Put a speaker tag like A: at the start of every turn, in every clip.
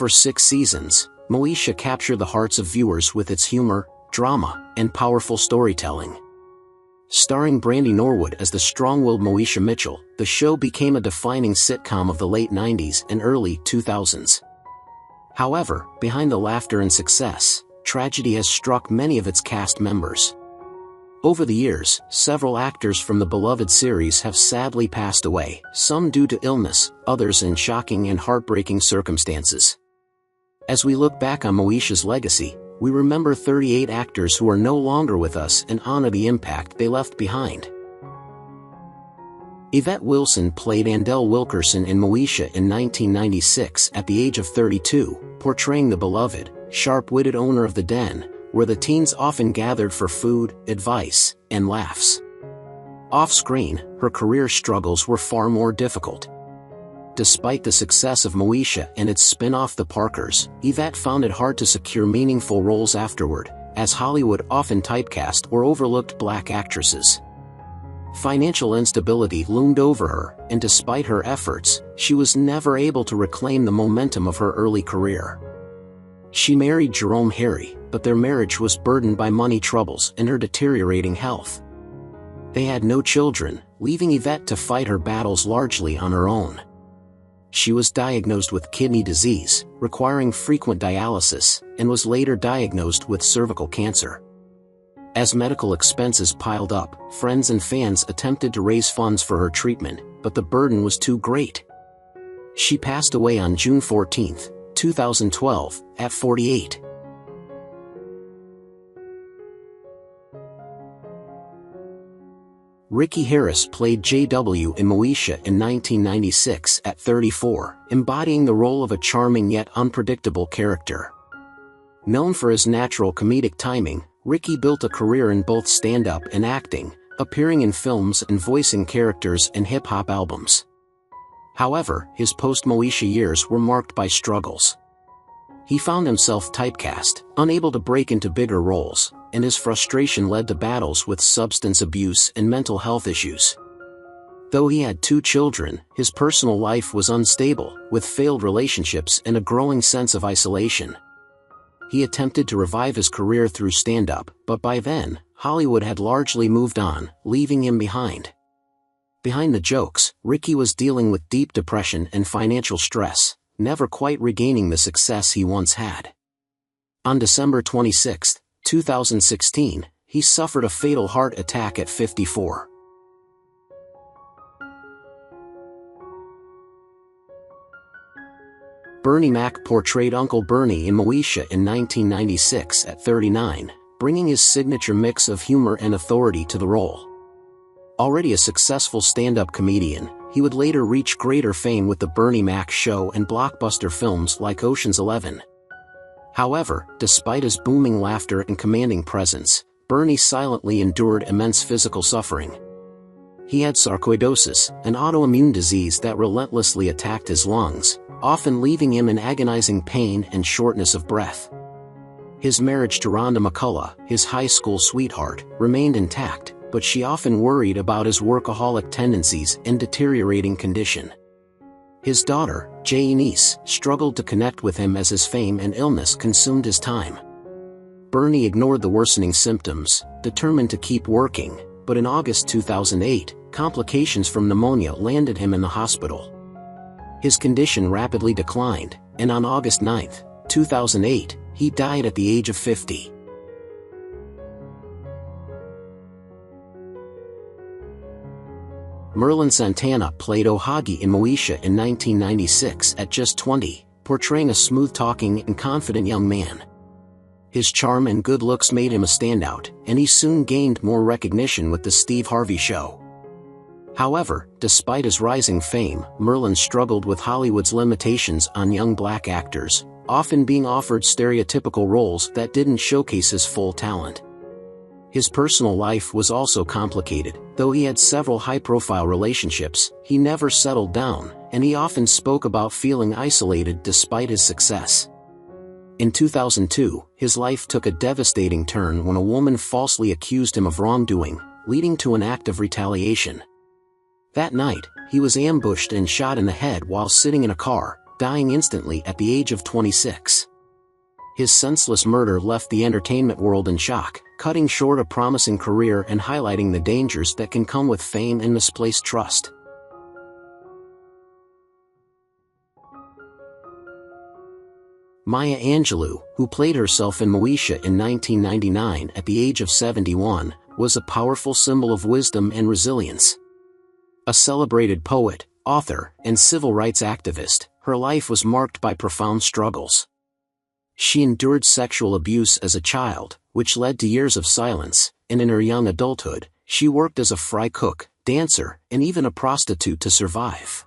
A: For 6 seasons, Moesha captured the hearts of viewers with its humor, drama, and powerful storytelling. Starring Brandy Norwood as the strong-willed Moesha Mitchell, the show became a defining sitcom of the late 90s and early 2000s. However, behind the laughter and success, tragedy has struck many of its cast members. Over the years, several actors from the beloved series have sadly passed away, some due to illness, others in shocking and heartbreaking circumstances. As we look back on Moesha's legacy, we remember 38 actors who are no longer with us and honor the impact they left behind. Yvette Wilson played Andelle Wilkerson in Moesha in 1996 at the age of 32, portraying the beloved, sharp-witted owner of the den, where the teens often gathered for food, advice, and laughs. Off-screen, her career struggles were far more difficult. Despite the success of Moesha and its spin-off The Parkers, Yvette found it hard to secure meaningful roles afterward, as Hollywood often typecast or overlooked black actresses. Financial instability loomed over her, and despite her efforts, she was never able to reclaim the momentum of her early career. She married Jerome Harry, but their marriage was burdened by money troubles and her deteriorating health. They had no children, leaving Yvette to fight her battles largely on her own. She was diagnosed with kidney disease, requiring frequent dialysis, and was later diagnosed with cervical cancer. As medical expenses piled up, friends and fans attempted to raise funds for her treatment, but the burden was too great. She passed away on June 14, 2012, at 48. Ricky Harris played J.W. in Moesha in 1996 at 34, embodying the role of a charming yet unpredictable character. Known for his natural comedic timing, Ricky built a career in both stand-up and acting, appearing in films and voicing characters in hip-hop albums. However, his post-Moesha years were marked by struggles. He found himself typecast, unable to break into bigger roles, and his frustration led to battles with substance abuse and mental health issues. Though he had 2 children, his personal life was unstable, with failed relationships and a growing sense of isolation. He attempted to revive his career through stand-up, but by then, Hollywood had largely moved on, leaving him behind. Behind the jokes, Ricky was dealing with deep depression and financial stress, never quite regaining the success he once had. On December 26, 2016, he suffered a fatal heart attack at 54. Bernie Mac portrayed Uncle Bernie in Moesha in 1996 at 39, bringing his signature mix of humor and authority to the role. Already a successful stand-up comedian, he would later reach greater fame with The Bernie Mac Show and blockbuster films like Ocean's 11. However, despite his booming laughter and commanding presence, Bernie silently endured immense physical suffering. He had sarcoidosis, an autoimmune disease that relentlessly attacked his lungs, often leaving him in agonizing pain and shortness of breath. His marriage to Rhonda McCullough, his high school sweetheart, remained intact, but she often worried about his workaholic tendencies and deteriorating condition. His daughter, Janice, struggled to connect with him as his fame and illness consumed his time. Bernie ignored the worsening symptoms, determined to keep working, but in August 2008, complications from pneumonia landed him in the hospital. His condition rapidly declined, and on August 9, 2008, he died at the age of 50. Merlin Santana played Ohagi in Moesha in 1996 at just 20, portraying a smooth-talking and confident young man. His charm and good looks made him a standout, and he soon gained more recognition with The Steve Harvey Show. However, despite his rising fame, Merlin struggled with Hollywood's limitations on young black actors, often being offered stereotypical roles that didn't showcase his full talent. His personal life was also complicated. Though he had several high-profile relationships, he never settled down, and he often spoke about feeling isolated despite his success. In 2002, his life took a devastating turn when a woman falsely accused him of wrongdoing, leading to an act of retaliation. That night, he was ambushed and shot in the head while sitting in a car, dying instantly at the age of 26. His senseless murder left the entertainment world in shock, cutting short a promising career and highlighting the dangers that can come with fame and misplaced trust. Maya Angelou, who played herself in Moesha in 1999 at the age of 71, was a powerful symbol of wisdom and resilience. A celebrated poet, author, and civil rights activist, her life was marked by profound struggles. She endured sexual abuse as a child, which led to years of silence, and in her young adulthood, she worked as a fry cook, dancer, and even a prostitute to survive.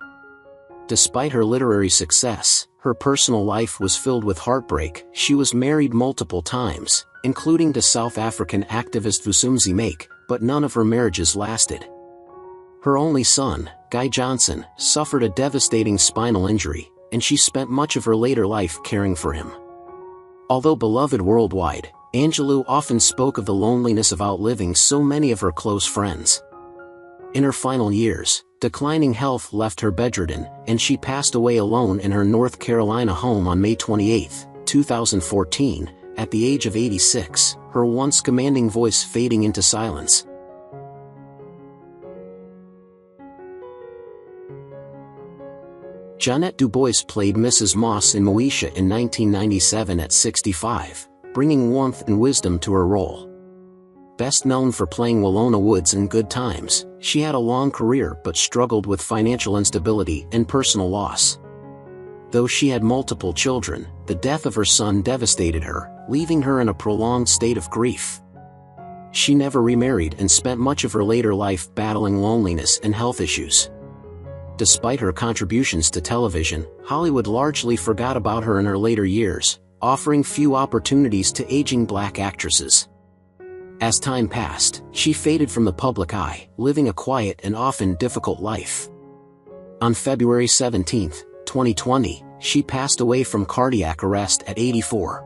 A: Despite her literary success, her personal life was filled with heartbreak. She was married multiple times, including to South African activist Vusumuzi Make, but none of her marriages lasted. Her only son, Guy Johnson, suffered a devastating spinal injury, and she spent much of her later life caring for him. Although beloved worldwide, Angelou often spoke of the loneliness of outliving so many of her close friends. In her final years, declining health left her bedridden, and she passed away alone in her North Carolina home on May 28, 2014, at the age of 86, her once commanding voice fading into silence. Janette DuBois played Mrs. Moss in Moesha in 1997 at 65, bringing warmth and wisdom to her role. Best known for playing Willona Woods in Good Times, she had a long career but struggled with financial instability and personal loss. Though she had multiple children, the death of her son devastated her, leaving her in a prolonged state of grief. She never remarried and spent much of her later life battling loneliness and health issues. Despite her contributions to television, Hollywood largely forgot about her in her later years, offering few opportunities to aging black actresses. As time passed, she faded from the public eye, living a quiet and often difficult life. On February 17, 2020, she passed away from cardiac arrest at 84.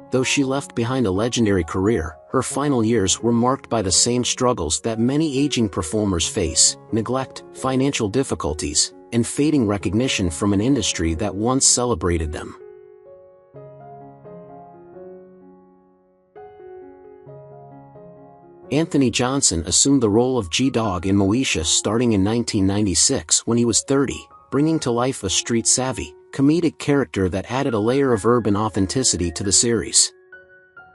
A: Though she left behind a legendary career, her final years were marked by the same struggles that many aging performers face: neglect, financial difficulties, and fading recognition from an industry that once celebrated them. Anthony Johnson assumed the role of G-Dog in Moesha starting in 1996 when he was 30, bringing to life a street-savvy, comedic character that added a layer of urban authenticity to the series.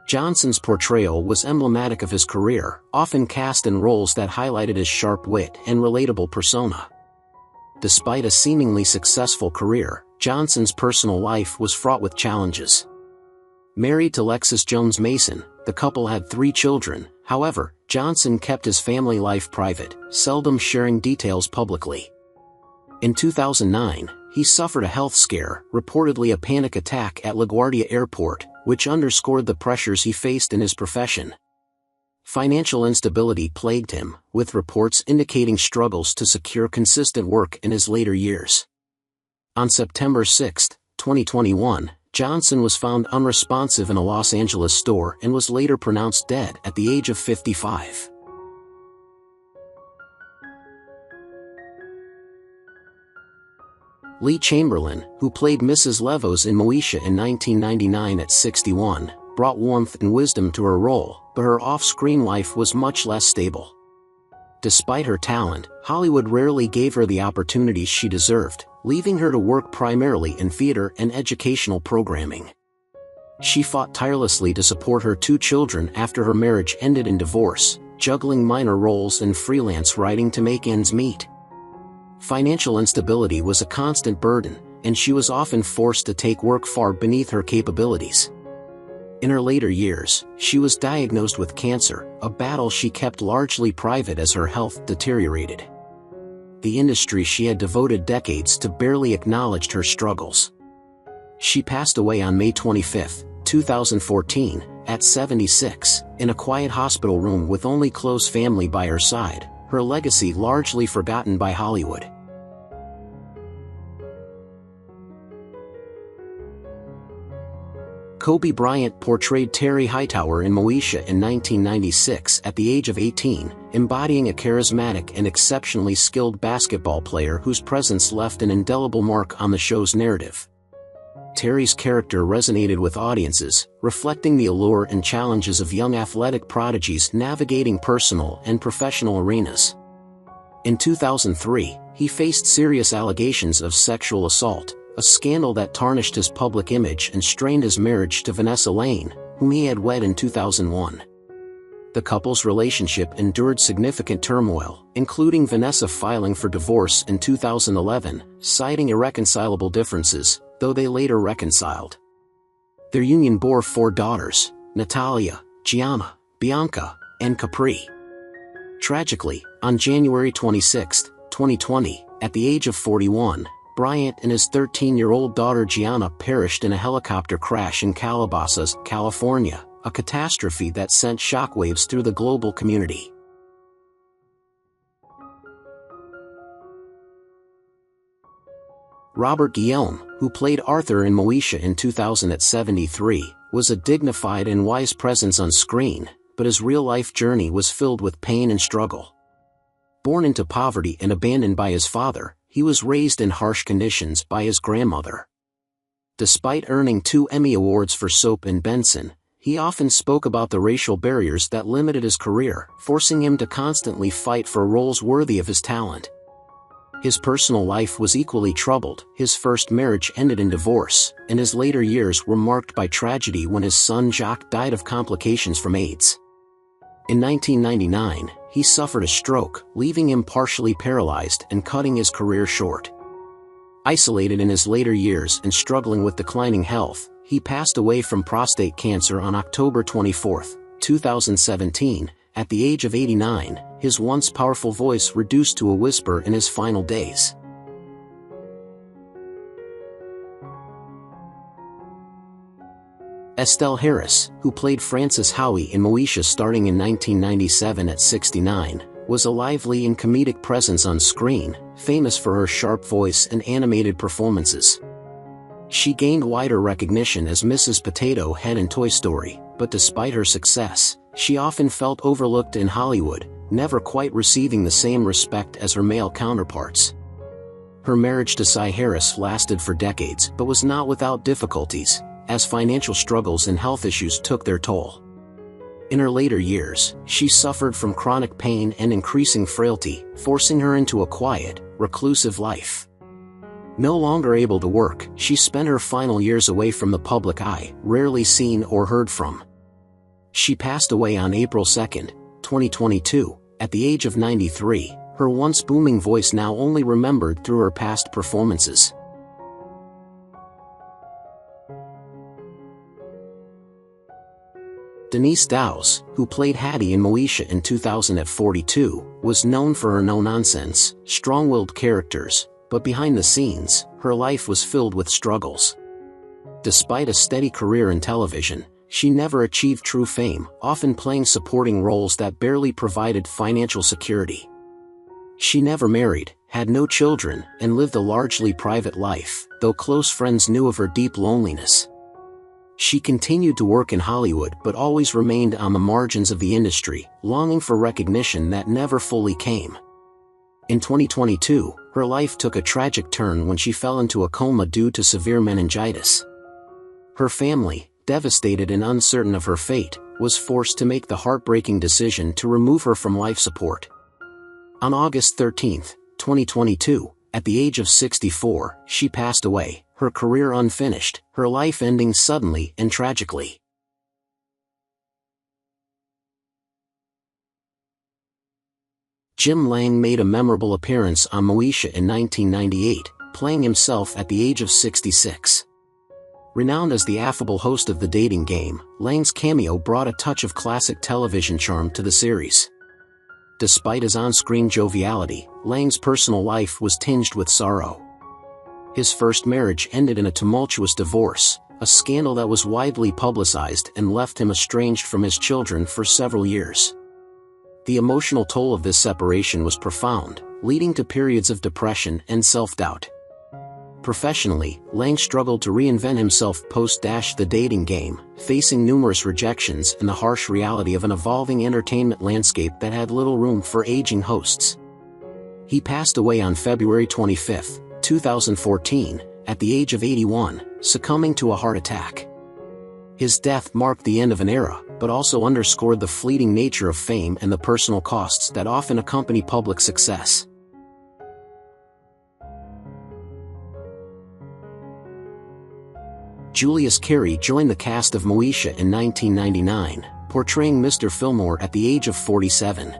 A: Johnson's portrayal was emblematic of his career, often cast in roles that highlighted his sharp wit and relatable persona. Despite a seemingly successful career, Johnson's personal life was fraught with challenges. Married to Lexis Jones Mason, the couple had 3 children. However, Johnson kept his family life private, seldom sharing details publicly. In 2009, he suffered a health scare, reportedly a panic attack at LaGuardia Airport, which underscored the pressures he faced in his profession. Financial instability plagued him, with reports indicating struggles to secure consistent work in his later years. On September 6, 2021, Johnson was found unresponsive in a Los Angeles store and was later pronounced dead at the age of 55. Lee Chamberlin, who played Mrs. Levos in Moesha in 1999 at 61, brought warmth and wisdom to her role, but her off-screen life was much less stable. Despite her talent, Hollywood rarely gave her the opportunities she deserved, leaving her to work primarily in theater and educational programming. She fought tirelessly to support her 2 children after her marriage ended in divorce, juggling minor roles and freelance writing to make ends meet. Financial instability was a constant burden, and she was often forced to take work far beneath her capabilities. In her later years, she was diagnosed with cancer, a battle she kept largely private as her health deteriorated. The industry she had devoted decades to barely acknowledged her struggles. She passed away on May 25, 2014, at 76, in a quiet hospital room with only close family by her side, her legacy largely forgotten by Hollywood. Kobe Bryant portrayed Terry Hightower in Moesha in 1996 at the age of 18, embodying a charismatic and exceptionally skilled basketball player whose presence left an indelible mark on the show's narrative. Terry's character resonated with audiences, reflecting the allure and challenges of young athletic prodigies navigating personal and professional arenas. In 2003, he faced serious allegations of sexual assault, a scandal that tarnished his public image and strained his marriage to Vanessa Lane, whom he had wed in 2001. The couple's relationship endured significant turmoil, including Vanessa filing for divorce in 2011, citing irreconcilable differences, though they later reconciled. Their union bore 4 daughters: Natalia, Gianna, Bianca, and Capri. Tragically, on January 26, 2020, at the age of 41, Bryant and his 13-year-old daughter Gianna perished in a helicopter crash in Calabasas, California, a catastrophe that sent shockwaves through the global community. Robert Guillaume, who played Arthur in Moesha in 2000 at 73, was a dignified and wise presence on screen, but his real-life journey was filled with pain and struggle. Born into poverty and abandoned by his father, he was raised in harsh conditions by his grandmother. Despite earning 2 Emmy Awards for Soap and Benson, he often spoke about the racial barriers that limited his career, forcing him to constantly fight for roles worthy of his talent. His personal life was equally troubled. His first marriage ended in divorce, and his later years were marked by tragedy when his son Jacques died of complications from AIDS. In 1999, he suffered a stroke, leaving him partially paralyzed and cutting his career short. Isolated in his later years and struggling with declining health, he passed away from prostate cancer on October 24, 2017, at the age of 89, his once powerful voice reduced to a whisper in his final days. Estelle Harris, who played Frances Howie in Moesha starting in 1997 at 69, was a lively and comedic presence on screen, famous for her sharp voice and animated performances. She gained wider recognition as Mrs. Potato Head in Toy Story, but despite her success, she often felt overlooked in Hollywood, never quite receiving the same respect as her male counterparts. Her marriage to Cy Harris lasted for decades but was not without difficulties, as financial struggles and health issues took their toll. In her later years, she suffered from chronic pain and increasing frailty, forcing her into a quiet, reclusive life. No longer able to work, she spent her final years away from the public eye, rarely seen or heard from. She passed away on April 2, 2022, at the age of 93, her once booming voice now only remembered through her past performances. Denise Dowse, who played Hattie in Moesha in 2000 at 42, was known for her no-nonsense, strong-willed characters, but behind the scenes, her life was filled with struggles. Despite a steady career in television, she never achieved true fame, often playing supporting roles that barely provided financial security. She never married, had no children, and lived a largely private life, though close friends knew of her deep loneliness. She continued to work in Hollywood but always remained on the margins of the industry, longing for recognition that never fully came. In 2022, her life took a tragic turn when she fell into a coma due to severe meningitis. Her family, devastated and uncertain of her fate, was forced to make the heartbreaking decision to remove her from life support. On August 13, 2022, at the age of 64, she passed away, her career unfinished, her life ending suddenly and tragically. Jim Lange made a memorable appearance on Moesha in 1998, playing himself at the age of 66. Renowned as the affable host of The Dating Game, Lange's cameo brought a touch of classic television charm to the series. Despite his on-screen joviality, Lange's personal life was tinged with sorrow. His first marriage ended in a tumultuous divorce, a scandal that was widely publicized and left him estranged from his children for several years. The emotional toll of this separation was profound, leading to periods of depression and self-doubt. Professionally, Lange struggled to reinvent himself post-The Dating Game, facing numerous rejections and the harsh reality of an evolving entertainment landscape that had little room for aging hosts. He passed away on February 25, 2014, at the age of 81, succumbing to a heart attack. His death marked the end of an era, but also underscored the fleeting nature of fame and the personal costs that often accompany public success. Julius Carry joined the cast of Moesha in 1999, portraying Mr. Fillmore at the age of 47.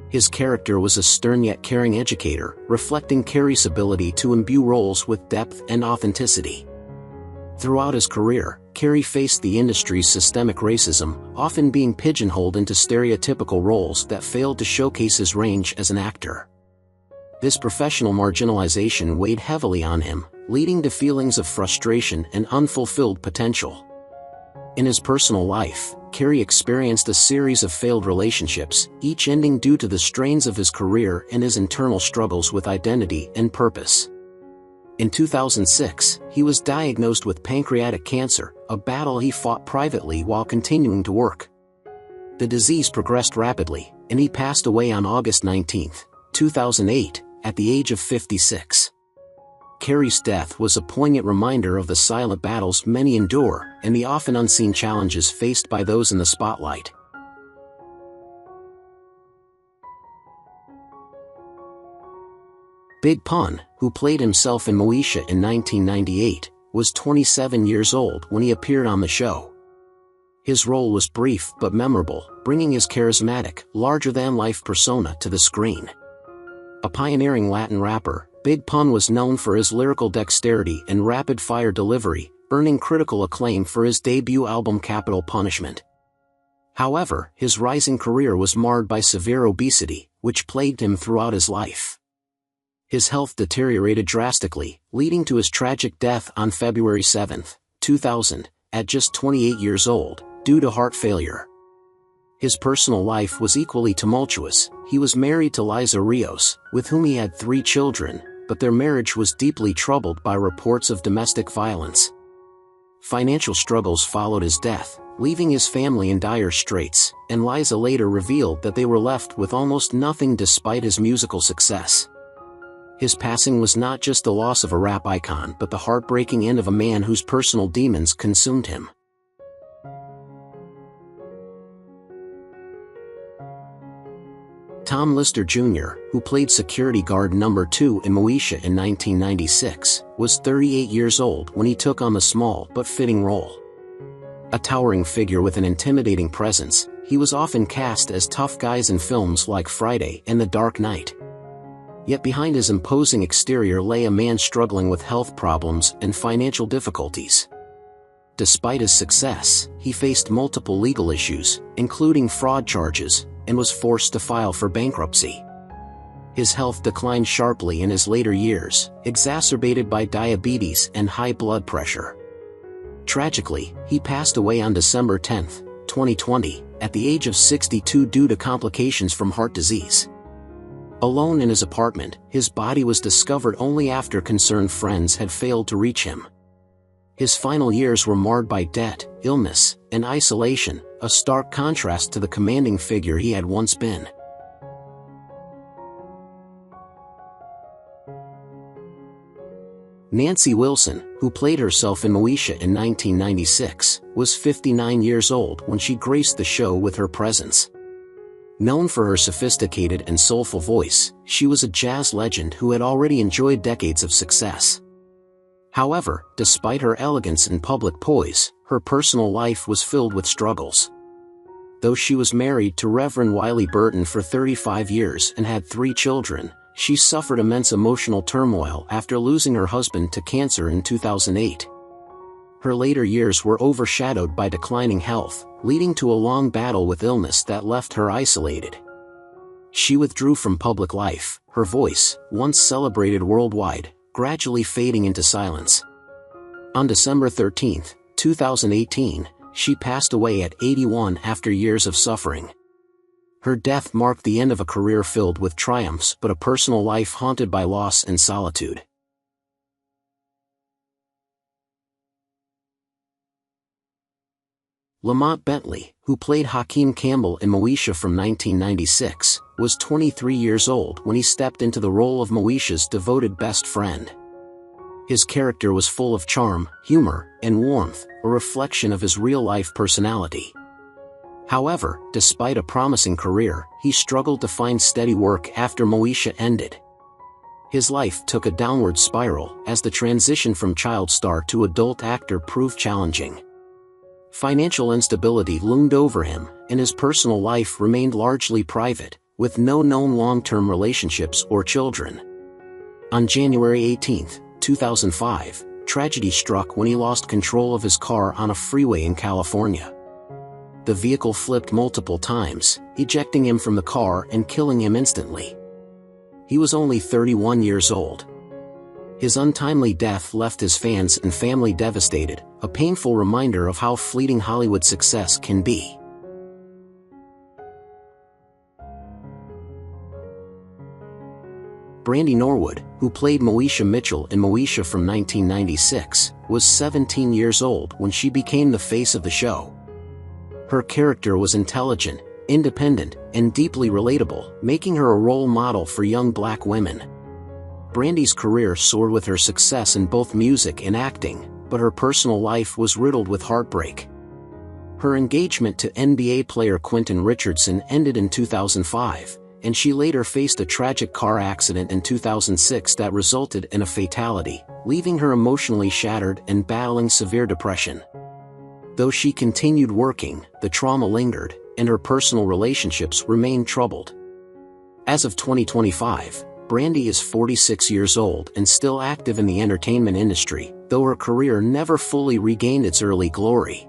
A: His character was a stern yet caring educator, reflecting Carry's ability to imbue roles with depth and authenticity. Throughout his career, Carry faced the industry's systemic racism, often being pigeonholed into stereotypical roles that failed to showcase his range as an actor. This professional marginalization weighed heavily on him, leading to feelings of frustration and unfulfilled potential. In his personal life, Carry experienced a series of failed relationships, each ending due to the strains of his career and his internal struggles with identity and purpose. In 2006, he was diagnosed with pancreatic cancer, a battle he fought privately while continuing to work. The disease progressed rapidly, and he passed away on August 19, 2008, at the age of 56. Carry's death was a poignant reminder of the silent battles many endure and the often unseen challenges faced by those in the spotlight. Big Pun, who played himself in Moesha in 1998, was 27 years old when he appeared on the show. His role was brief but memorable, bringing his charismatic, larger-than-life persona to the screen. A pioneering Latin rapper, Big Pun was known for his lyrical dexterity and rapid-fire delivery, earning critical acclaim for his debut album Capital Punishment. However, his rising career was marred by severe obesity, which plagued him throughout his life. His health deteriorated drastically, leading to his tragic death on February 7, 2000, at just 28 years old, due to heart failure. His personal life was equally tumultuous. He was married to Liza Rios, with whom he had 3 children, but their marriage was deeply troubled by reports of domestic violence. Financial struggles followed his death, leaving his family in dire straits, and Liza later revealed that they were left with almost nothing despite his musical success. His passing was not just the loss of a rap icon but the heartbreaking end of a man whose personal demons consumed him. Tom Lister Jr., who played security guard number 2 in Moesha in 1996, was 38 years old when he took on the small but fitting role. A towering figure with an intimidating presence, he was often cast as tough guys in films like Friday and The Dark Knight. Yet behind his imposing exterior lay a man struggling with health problems and financial difficulties. Despite his success, he faced multiple legal issues, including fraud charges, and was forced to file for bankruptcy. His health declined sharply in his later years, exacerbated by diabetes and high blood pressure. Tragically, he passed away on December 10, 2020, at the age of 62 due to complications from heart disease. Alone in his apartment, his body was discovered only after concerned friends had failed to reach him. His final years were marred by debt, illness, and isolation, a stark contrast to the commanding figure he had once been. Nancy Wilson, who played herself in Moesha in 1996, was 59 years old when she graced the show with her presence. Known for her sophisticated and soulful voice, she was a jazz legend who had already enjoyed decades of success. However, despite her elegance and public poise, her personal life was filled with struggles. Though she was married to Reverend Wiley Burton for 35 years and had 3 children, she suffered immense emotional turmoil after losing her husband to cancer in 2008. Her later years were overshadowed by declining health, leading to a long battle with illness that left her isolated. She withdrew from public life, her voice, once celebrated worldwide, gradually fading into silence. On December 13, 2018, she passed away at 81 after years of suffering. Her death marked the end of a career filled with triumphs but a personal life haunted by loss and solitude. Lamont Bentley, who played Hakeem Campbell in Moesha from 1996, was 23 years old when he stepped into the role of Moesha's devoted best friend. His character was full of charm, humor, and warmth, a reflection of his real-life personality. However, despite a promising career, he struggled to find steady work after Moesha ended. His life took a downward spiral as the transition from child star to adult actor proved challenging. Financial instability loomed over him, and his personal life remained largely private, with no known long-term relationships or children. On January 18, 2005, tragedy struck when he lost control of his car on a freeway in California. The vehicle flipped multiple times, ejecting him from the car and killing him instantly. He was only 31 years old. His untimely death left his fans and family devastated, a painful reminder of how fleeting Hollywood success can be. Brandy Norwood, who played Moesha Mitchell in Moesha from 1996, was 17 years old when she became the face of the show. Her character was intelligent, independent, and deeply relatable, making her a role model for young black women. Brandy's career soared with her success in both music and acting, but her personal life was riddled with heartbreak. Her engagement to NBA player Quentin Richardson ended in 2005, and she later faced a tragic car accident in 2006 that resulted in a fatality, leaving her emotionally shattered and battling severe depression. Though she continued working, the trauma lingered, and her personal relationships remained troubled. As of 2025, Brandy is 46 years old and still active in the entertainment industry, though her career never fully regained its early glory.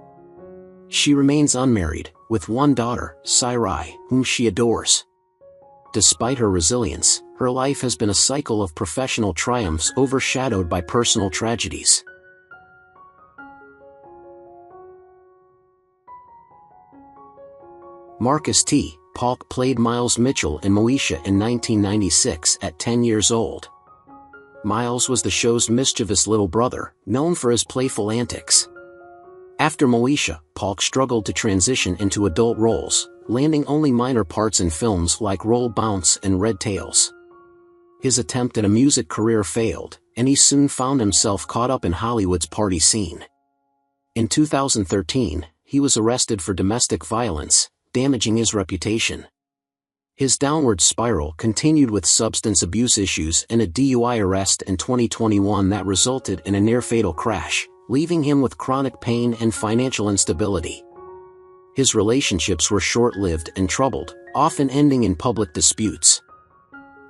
A: She remains unmarried, with one daughter, Sarai, whom she adores. Despite her resilience, her life has been a cycle of professional triumphs overshadowed by personal tragedies. Marcus T. Paulk played Miles Mitchell in Moesha in 1996 at 10 years old. Miles was the show's mischievous little brother, known for his playful antics. After Moesha, Paulk struggled to transition into adult roles, landing only minor parts in films like Roll Bounce and Red Tails. His attempt at a music career failed, and he soon found himself caught up in Hollywood's party scene. In 2013, he was arrested for domestic violence, damaging his reputation. His downward spiral continued with substance abuse issues and a DUI arrest in 2021 that resulted in a near-fatal crash, leaving him with chronic pain and financial instability. His relationships were short-lived and troubled, often ending in public disputes.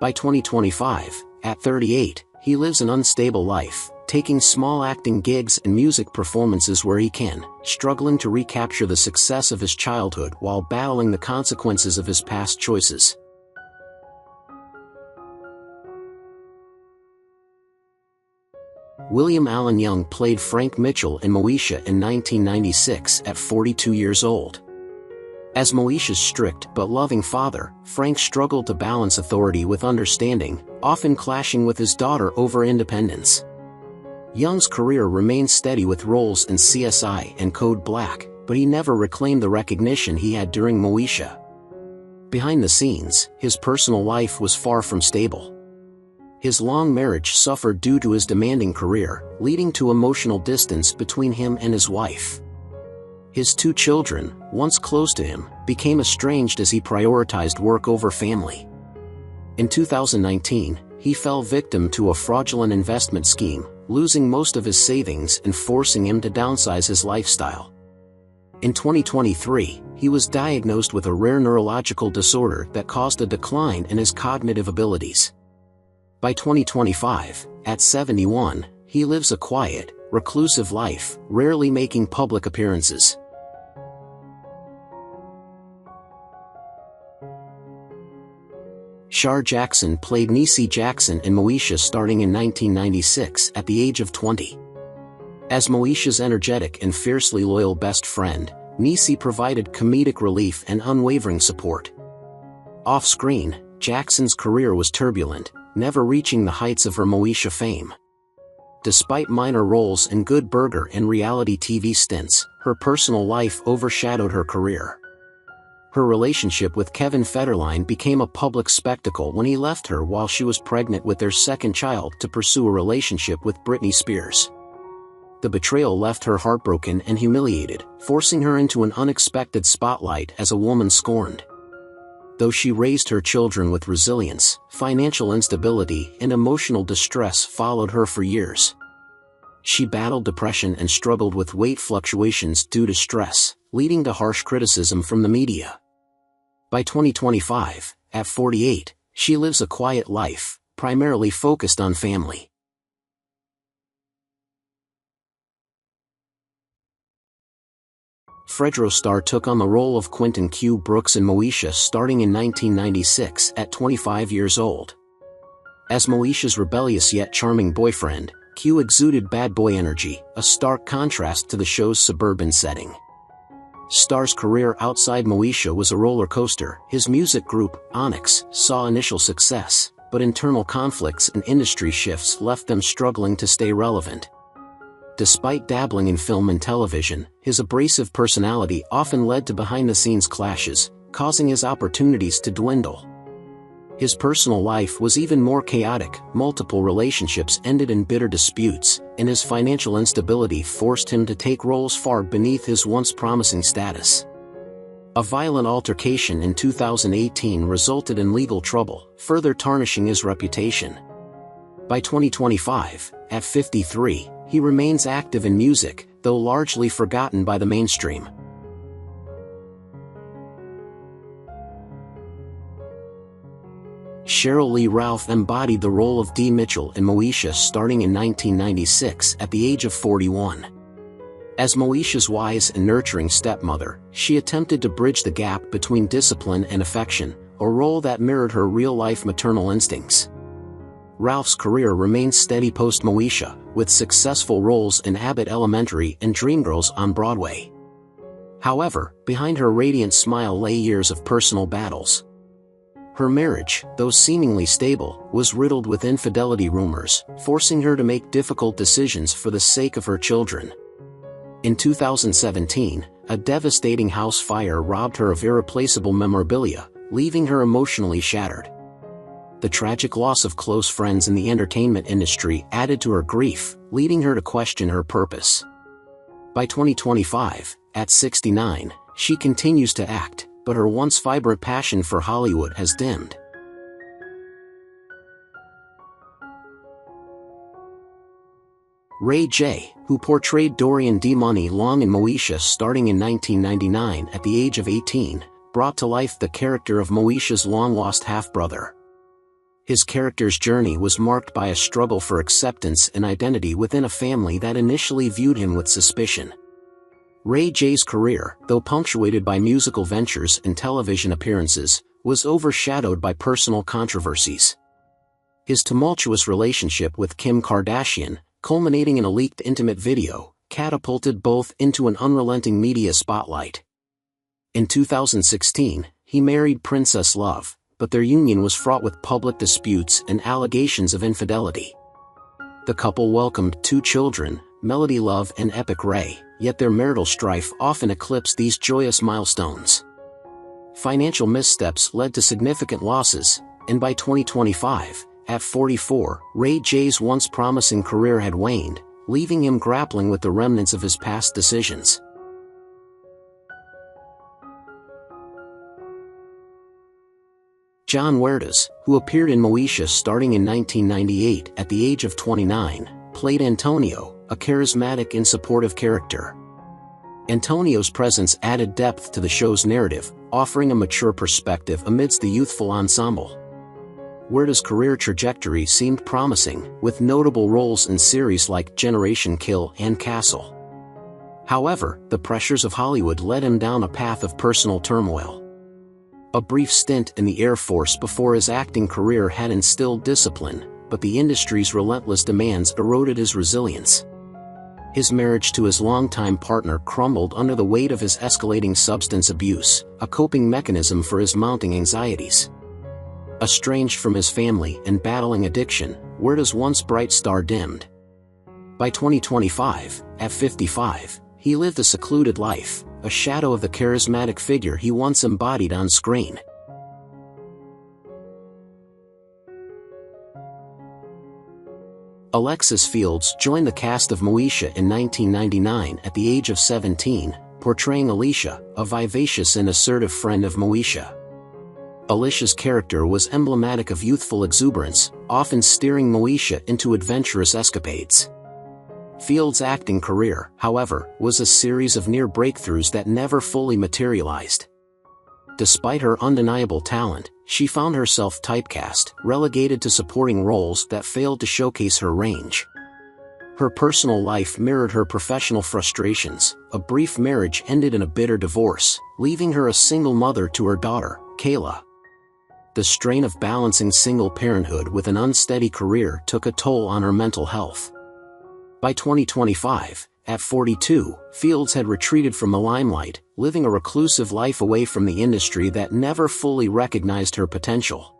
A: By 2025, at 38, he lives an unstable life, taking small acting gigs and music performances where he can, struggling to recapture the success of his childhood while battling the consequences of his past choices. William Allen Young played Frank Mitchell in Moesha in 1996 at 42 years old. As Moesha's strict but loving father, Frank struggled to balance authority with understanding, often clashing with his daughter over independence. Young's career remained steady with roles in CSI and Code Black, but he never reclaimed the recognition he had during Moesha. Behind the scenes, his personal life was far from stable. His long marriage suffered due to his demanding career, leading to emotional distance between him and his wife. His two children, once close to him, became estranged as he prioritized work over family. In 2019, he fell victim to a fraudulent investment scheme, losing most of his savings and forcing him to downsize his lifestyle. In 2023, he was diagnosed with a rare neurological disorder that caused a decline in his cognitive abilities. By 2025, at 71, he lives a quiet, reclusive life, rarely making public appearances. Shar Jackson played Niecy Jackson in Moesha starting in 1996 at the age of 20. As Moesha's energetic and fiercely loyal best friend, Niecy provided comedic relief and unwavering support. Off-screen, Jackson's career was turbulent, never reaching the heights of her Moesha fame. Despite minor roles in Good Burger and reality TV stints, her personal life overshadowed her career. Her relationship with Kevin Federline became a public spectacle when he left her while she was pregnant with their second child to pursue a relationship with Britney Spears. The betrayal left her heartbroken and humiliated, forcing her into an unexpected spotlight as a woman scorned. Though she raised her children with resilience, financial instability and emotional distress followed her for years. She battled depression and struggled with weight fluctuations due to stress, leading to harsh criticism from the media. By 2025, at 48, she lives a quiet life, primarily focused on family. Fredro Starr took on the role of Quentin Q. Brooks in Moesha starting in 1996 at 25 years old. As Moesha's rebellious yet charming boyfriend, Q exuded bad boy energy, a stark contrast to the show's suburban setting. Starr's career outside Moesha was a roller coaster. His music group, Onyx, saw initial success, but internal conflicts and industry shifts left them struggling to stay relevant. Despite dabbling in film and television, his abrasive personality often led to behind-the-scenes clashes, causing his opportunities to dwindle. His personal life was even more chaotic. Multiple relationships ended in bitter disputes, and his financial instability forced him to take roles far beneath his once promising status. A violent altercation in 2018 resulted in legal trouble, further tarnishing his reputation. By 2025, at 53, he remains active in music, though largely forgotten by the mainstream. Cheryl Lee Ralph embodied the role of Dee Mitchell in Moesha starting in 1996 at the age of 41. As Moesha's wise and nurturing stepmother, she attempted to bridge the gap between discipline and affection, a role that mirrored her real-life maternal instincts. Ralph's career remained steady post-Moesha, with successful roles in Abbott Elementary and Dreamgirls on Broadway. However, behind her radiant smile lay years of personal battles. Her marriage, though seemingly stable, was riddled with infidelity rumors, forcing her to make difficult decisions for the sake of her children. In 2017, a devastating house fire robbed her of irreplaceable memorabilia, leaving her emotionally shattered. The tragic loss of close friends in the entertainment industry added to her grief, leading her to question her purpose. By 2025, at 69, she continues to act, but her once vibrant passion for Hollywood has dimmed. Ray J., who portrayed Dorian D. Money Long in Moesha starting in 1999 at the age of 18, brought to life the character of Moesha's long-lost half-brother. His character's journey was marked by a struggle for acceptance and identity within a family that initially viewed him with suspicion. Ray J's career, though punctuated by musical ventures and television appearances, was overshadowed by personal controversies. His tumultuous relationship with Kim Kardashian, culminating in a leaked intimate video, catapulted both into an unrelenting media spotlight. In 2016, he married Princess Love, but their union was fraught with public disputes and allegations of infidelity. The couple welcomed 2 children, Melody Love and Epic Ray, yet their marital strife often eclipsed these joyous milestones. Financial missteps led to significant losses, and by 2025, at 44, Ray J's once promising career had waned, leaving him grappling with the remnants of his past decisions. John Huertas, who appeared in Moesha starting in 1998 at the age of 29, played Antonio, a charismatic and supportive character. Antonio's presence added depth to the show's narrative, offering a mature perspective amidst the youthful ensemble. Huertas' career trajectory seemed promising, with notable roles in series like Generation Kill and Castle. However, the pressures of Hollywood led him down a path of personal turmoil. A brief stint in the Air Force before his acting career had instilled discipline, but the industry's relentless demands eroded his resilience. His marriage to his longtime partner crumbled under the weight of his escalating substance abuse, a coping mechanism for his mounting anxieties. Estranged from his family and battling addiction, Huertas' once bright star dimmed. By 2025, at 55, he lived a secluded life, a shadow of the charismatic figure he once embodied on screen. Alexis Fields joined the cast of Moesha in 1999 at the age of 17, portraying Alicia, a vivacious and assertive friend of Moesha. Alicia's character was emblematic of youthful exuberance, often steering Moesha into adventurous escapades. Fields' acting career, however, was a series of near breakthroughs that never fully materialized. Despite her undeniable talent, she found herself typecast, relegated to supporting roles that failed to showcase her range. Her personal life mirrored her professional frustrations. A brief marriage ended in a bitter divorce, leaving her a single mother to her daughter, Kayla. The strain of balancing single parenthood with an unsteady career took a toll on her mental health. By 2025, at 42, Fields had retreated from the limelight, living a reclusive life away from the industry that never fully recognized her potential.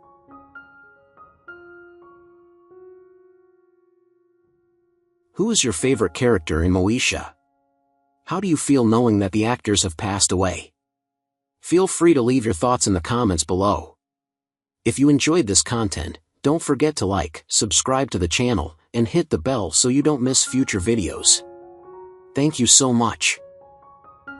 A: Who is your favorite character in Moesha? How do you feel knowing that the actors have passed away? Feel free to leave your thoughts in the comments below. If you enjoyed this content, don't forget to like, subscribe to the channel, and hit the bell so you don't miss future videos. Thank you so much.